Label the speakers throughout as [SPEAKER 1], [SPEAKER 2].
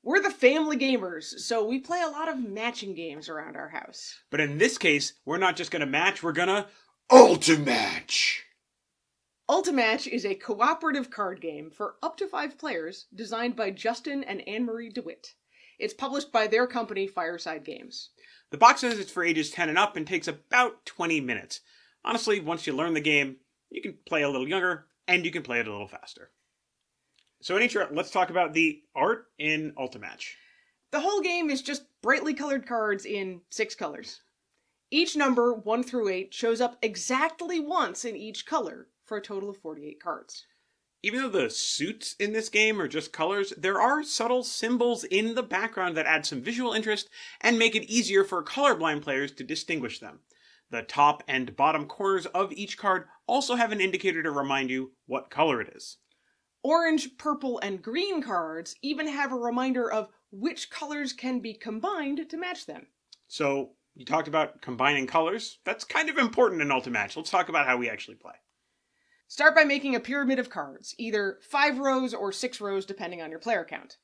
[SPEAKER 1] We're the family gamers, so we play a lot of matching games around our house.
[SPEAKER 2] But in this case, we're not just gonna match, we're gonna Ultimatch!
[SPEAKER 1] Ultimatch is a cooperative card game for up to 5 players designed by Justin and Anne-Marie DeWitt. It's published by their company, Fireside Games.
[SPEAKER 2] The box says it's for ages 10 and up and takes about 20 minutes. Honestly, once you learn the game, you can play a little younger and you can play it a little faster. So Anitra, let's talk about the art in Ultimatch.
[SPEAKER 1] The whole game is just brightly colored cards in 6 colors. Each number, 1 through 8, shows up exactly once in each color for a total of 48 cards.
[SPEAKER 2] Even though the suits in this game are just colors, there are subtle symbols in the background that add some visual interest and make it easier for colorblind players to distinguish them. The top and bottom corners of each card also have an indicator to remind you what color it is.
[SPEAKER 1] Orange, purple, and green cards even have a reminder of which colors can be combined to match them.
[SPEAKER 2] So, you talked about combining colors. That's kind of important in Ultimatch. Let's talk about how we actually play.
[SPEAKER 1] Start by making a pyramid of cards, either 5 rows or 6 rows depending on your player count.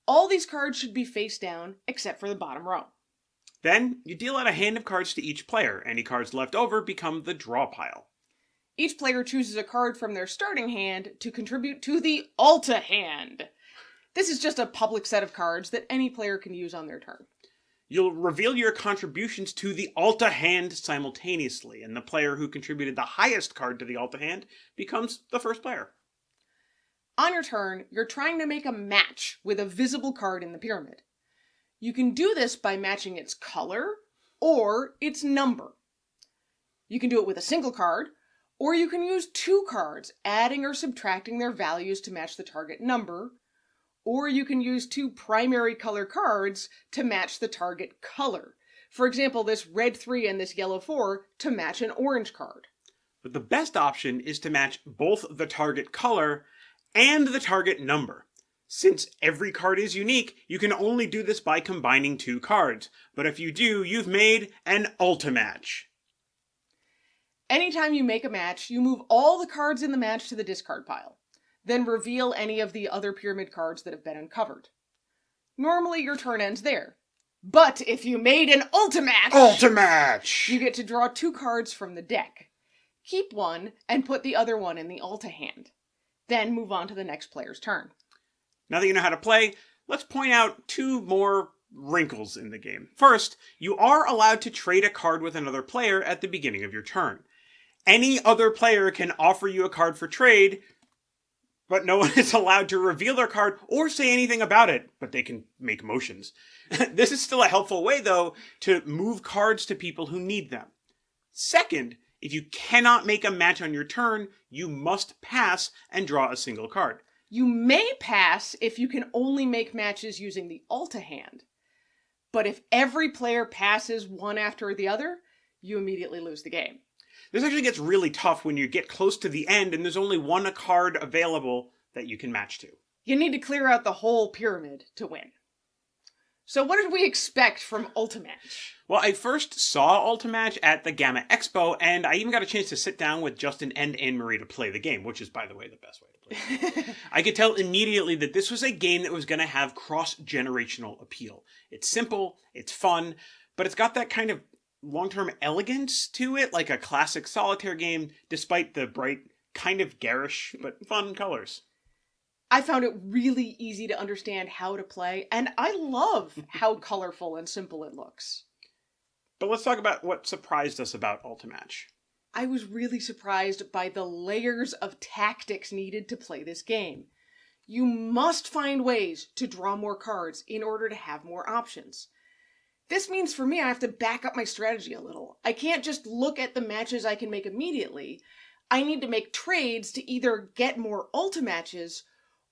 [SPEAKER 1] All these cards should be face down except for the bottom row.
[SPEAKER 2] Then, you deal out a hand of cards to each player. Any cards left over become the draw pile.
[SPEAKER 1] Each player chooses a card from their starting hand to contribute to the Alta hand. This is just a public set of cards that any player can use on their turn.
[SPEAKER 2] You'll reveal your contributions to the Alta hand simultaneously, and the player who contributed the highest card to the Alta hand becomes the first player.
[SPEAKER 1] On your turn, you're trying to make a match with a visible card in the pyramid. You can do this by matching its color or its number. You can do it with a single card, or you can use 2 cards, adding or subtracting their values to match the target number, or you can use 2 primary color cards to match the target color. For example, this red 3 and this yellow 4 to match an orange card.
[SPEAKER 2] But the best option is to match both the target color and the target number. Since every card is unique, you can only do this by combining 2 cards. But if you do, you've made an Ultimatch.
[SPEAKER 1] Anytime you make a match, you move all the cards in the match to the discard pile. Then reveal any of the other pyramid cards that have been uncovered. Normally your turn ends there. But if you made an
[SPEAKER 2] Ultimatch!
[SPEAKER 1] You get to draw 2 cards from the deck. Keep one and put the other one in the Alta hand. Then move on to the next player's turn.
[SPEAKER 2] Now that you know how to play, let's point out 2 more wrinkles in the game. First, you are allowed to trade a card with another player at the beginning of your turn. Any other player can offer you a card for trade, but no one is allowed to reveal their card or say anything about it, but they can make motions. This is still a helpful way, though, to move cards to people who need them. Second, if you cannot make a match on your turn, you must pass and draw a single card.
[SPEAKER 1] You may pass if you can only make matches using the Alta hand. But if every player passes one after the other, you immediately lose the game.
[SPEAKER 2] This actually gets really tough when you get close to the end and there's only one card available that you can match to.
[SPEAKER 1] You need to clear out the whole pyramid to win. So what did we expect from Ultimatch?
[SPEAKER 2] Well, I first saw Ultimatch at the Gamma Expo, and I even got a chance to sit down with Justin and Anne-Marie to play the game, which is, by the way, the best way to play it. I could tell immediately that this was a game that was going to have cross-generational appeal. It's simple, it's fun, but it's got that kind of long-term elegance to it, like a classic solitaire game, despite the bright, kind of garish, but fun colors.
[SPEAKER 1] I found it really easy to understand how to play, and I love how colorful and simple it looks.
[SPEAKER 2] But let's talk about what surprised us about Ultimatch.
[SPEAKER 1] I was really surprised by the layers of tactics needed to play this game. You must find ways to draw more cards in order to have more options. This means for me I have to back up my strategy a little. I can't just look at the matches I can make immediately. I need to make trades to either get more Ultimatches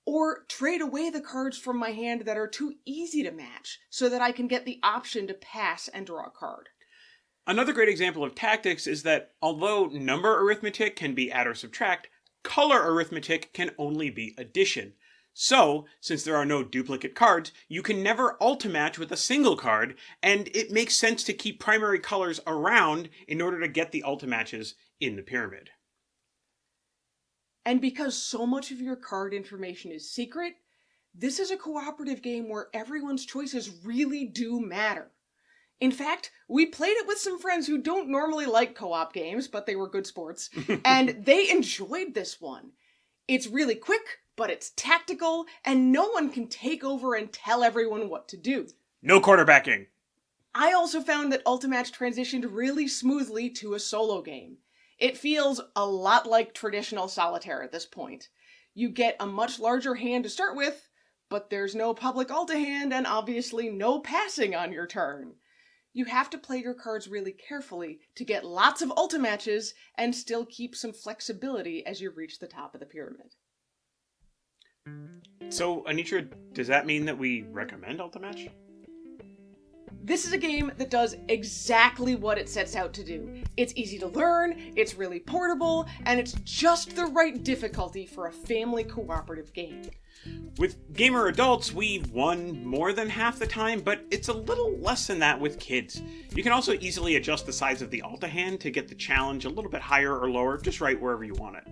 [SPEAKER 1] or trade away the cards from my hand that are too easy to match so that I can get the option to pass and draw a card.
[SPEAKER 2] Another great example of tactics is that although number arithmetic can be add or subtract, color arithmetic can only be addition. So, since there are no duplicate cards, you can never Ultimatch with a single card, and it makes sense to keep primary colors around in order to get the Ultimatches in the pyramid.
[SPEAKER 1] And because so much of your card information is secret, This is a cooperative game where everyone's choices really do matter. In fact, we played it with some friends who don't normally like co-op games, but they were good sports, and they enjoyed this one. It's really quick, but it's tactical, and no one can take over and tell everyone what to do.
[SPEAKER 2] No quarterbacking.
[SPEAKER 1] I also found that Ultimatch transitioned really smoothly to a solo game. It feels a lot like traditional solitaire at this point. You get a much larger hand to start with, but there's no public Ulta-hand and obviously no passing on your turn. You have to play your cards really carefully to get lots of Ultimatches and still keep some flexibility as you reach the top of the pyramid.
[SPEAKER 2] So, Anitra, does that mean that we recommend Ultimatch?
[SPEAKER 1] This is a game that does exactly what it sets out to do. It's easy to learn, it's really portable, and it's just the right difficulty for a family cooperative game.
[SPEAKER 2] With gamer adults, we won more than half the time, but it's a little less than that with kids. You can also easily adjust the size of the Alta hand to get the challenge a little bit higher or lower, just right wherever you want it.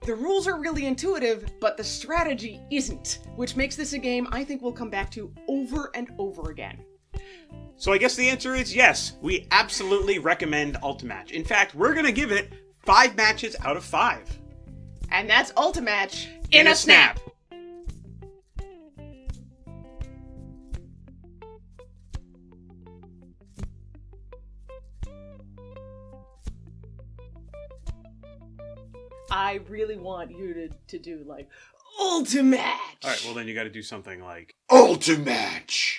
[SPEAKER 1] The rules are really intuitive, but the strategy isn't, which makes this a game I think we'll come back to over and over again.
[SPEAKER 2] So I guess the answer is yes, we absolutely recommend Ultimatch. In fact, we're going to give it 5 matches out of 5.
[SPEAKER 1] And that's Ultimatch in a snap! I really want you to do like Ultimatch!
[SPEAKER 2] Alright, well then you gotta do something like
[SPEAKER 3] Ultimatch!